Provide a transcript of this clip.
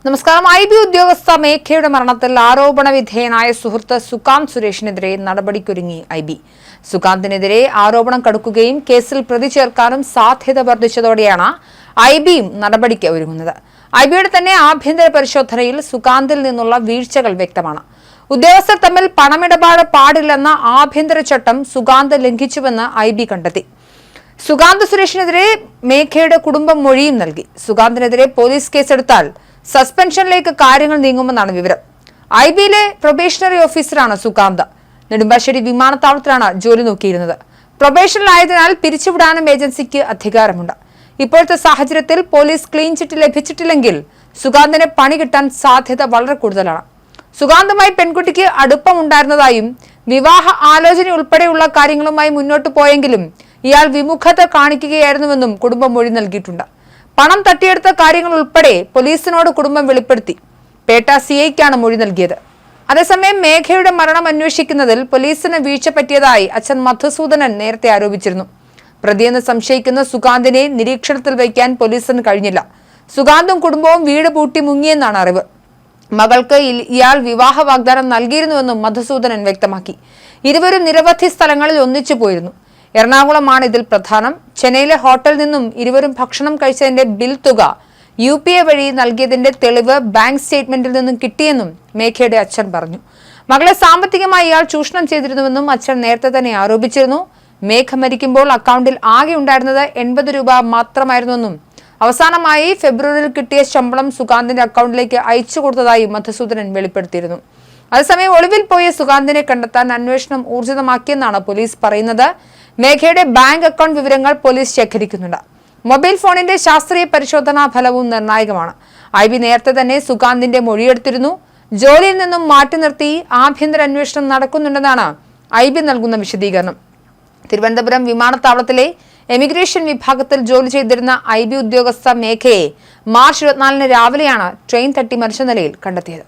നമസ്കാരം. IB ഉദ്യോഗസ്ഥ മേഘയുടെ മരണത്തിൽ ആരോപണ വിധേയനായ സുഹൃത്ത് സുകാന്ത് സുരേഷിനെതിരെ നടപടിക്കൊരുങ്ങി IB. സുകാന്തിനെതിരെ ആരോപണം കടുക്കുകയും കേസിൽ പ്രതി ചേർക്കാനും സാധ്യത വർദ്ധിച്ചതോടെയാണ് IBയും നടപടിക്ക് ഒരുങ്ങുന്നത്. IBയുടെ തന്നെ ആഭ്യന്തര പരിശോധനയിൽ സുകാന്തിൽ നിന്നുള്ള വീഴ്ചകൾ വ്യക്തമാണ്. ഉദ്യോഗസ്ഥർ തമ്മിൽ പണമിടപാട് പാടില്ലെന്ന ആഭ്യന്തര ചട്ടം സുകാന്ത് ലംഘിച്ചുവെന്ന് IB കണ്ടെത്തി. സുകാന്ത് സുരേഷിനെതിരെ മേഘയുടെ കുടുംബം മൊഴിയും നൽകി. സുകാന്തിനെതിരെ പോലീസ് കേസെടുത്താൽ സസ്പെൻഷനിലേക്ക് കാര്യങ്ങൾ നീങ്ങുമെന്നാണ് വിവരം. IBയിലെ പ്രൊബേഷണറി ഓഫീസറാണ് സുകാന്ത്. നെടുമ്പാശ്ശേരി വിമാനത്താവളത്തിലാണ് ജോലി നോക്കിയിരുന്നത്. പ്രൊബേഷനിലായതിനാൽ പിരിച്ചുവിടാനും ഏജൻസിക്ക് അധികാരമുണ്ട്. ഇപ്പോഴത്തെ സാഹചര്യത്തിൽ പോലീസ് ക്ലീൻ ചിറ്റ് ലഭിച്ചിട്ടില്ലെങ്കിൽ സുകാന്തിന് പണി കിട്ടാൻ സാധ്യത വളരെ കൂടുതലാണ്. സുകാന്തുമായി പെൺകുട്ടിക്ക് അടുപ്പമുണ്ടായിരുന്നതായും വിവാഹ ആലോചന ഉൾപ്പെടെയുള്ള കാര്യങ്ങളുമായി മുന്നോട്ട് പോയെങ്കിലും ഇയാൾ വിമുഖത കാണിക്കുകയായിരുന്നുവെന്നും കുടുംബം മൊഴി നൽകിയിട്ടുണ്ട്. പണം തട്ടിയെടുത്ത കാര്യങ്ങൾ ഉൾപ്പെടെ പോലീസിനോട് കുടുംബം വെളിപ്പെടുത്തി. പേട്ട CIക്കാണ് മൊഴി നൽകിയത്. അതേസമയം മേഘയുടെ മരണം അന്വേഷിക്കുന്നതിൽ പോലീസിന് വീഴ്ച പറ്റിയതായി അച്ഛൻ മധുസൂദനൻ നേരത്തെ ആരോപിച്ചിരുന്നു. പ്രതിയെന്ന് സംശയിക്കുന്ന സുകാന്തിനെ നിരീക്ഷണത്തിൽ വയ്ക്കാൻ പോലീസിന് കഴിഞ്ഞില്ല. സുകാന്തും കുടുംബവും വീട് പൂട്ടി മുങ്ങിയെന്നാണ് അറിവ്. മകൾക്ക് ഇയാൾ വിവാഹ വാഗ്ദാനം നൽകിയിരുന്നുവെന്നും മധുസൂദനൻ വ്യക്തമാക്കി. ഇരുവരും നിരവധി സ്ഥലങ്ങളിൽ ഒന്നിച്ചു പോയിരുന്നു. എറണാകുളമാണ് ഇതിൽ പ്രധാനം. ചെന്നൈയിലെ ഹോട്ടലിൽ നിന്നും ഇരുവരും ഭക്ഷണം കഴിച്ചതിന്റെ ബിൽ തുക UPI വഴി നൽകിയതിന്റെ തെളിവ് ബാങ്ക് സ്റ്റേറ്റ്മെന്റിൽ നിന്നും കിട്ടിയെന്നും മേഘയുടെ അച്ഛൻ പറഞ്ഞു. മകളെ സാമ്പത്തികമായി ഇയാൾ ചൂഷണം ചെയ്തിരുന്നുവെന്നും അച്ഛൻ നേരത്തെ തന്നെ ആരോപിച്ചിരുന്നു. മേഘ മരിക്കുമ്പോൾ അക്കൗണ്ടിൽ ആകെ ഉണ്ടായിരുന്നത് 80 രൂപ മാത്രമായിരുന്നുവെന്നും അവസാനമായി ഫെബ്രുവരിയിൽ കിട്ടിയ ശമ്പളം സുകാന്തിന്റെ അക്കൗണ്ടിലേക്ക് അയച്ചു കൊടുത്തതായി മധുസൂദനൻ വെളിപ്പെടുത്തിയിരുന്നു. അതേസമയം ഒളിവിൽ പോയ സുകാന്തിനെ കണ്ടെത്താൻ അന്വേഷണം ഊർജിതമാക്കിയെന്നാണ് പോലീസ് പറയുന്നത്. മേഘയുടെ ബാങ്ക് അക്കൗണ്ട് വിവരങ്ങൾ പോലീസ് ശേഖരിക്കുന്നുണ്ട്. മൊബൈൽ ഫോണിന്റെ ശാസ്ത്രീയ പരിശോധനാ ഫലവും നിർണായകമാണ്. IB നേരത്തെ തന്നെ സുകാന്തിന്റെ മൊഴിയെടുത്തിരുന്നു. ജോലിയിൽ നിന്നും മാറ്റി നിർത്തി ആഭ്യന്തര അന്വേഷണം നടക്കുന്നുണ്ടെന്നാണ് IB നൽകുന്ന വിശദീകരണം. തിരുവനന്തപുരം വിമാനത്താവളത്തിലെ എമിഗ്രേഷൻ വിഭാഗത്തിൽ ജോലി ചെയ്തിരുന്ന IB ഉദ്യോഗസ്ഥ മേഘയെ മാർച്ച് 24 രാവിലെയാണ് ട്രെയിൻ തട്ടി മരിച്ച നിലയിൽ കണ്ടെത്തിയത്.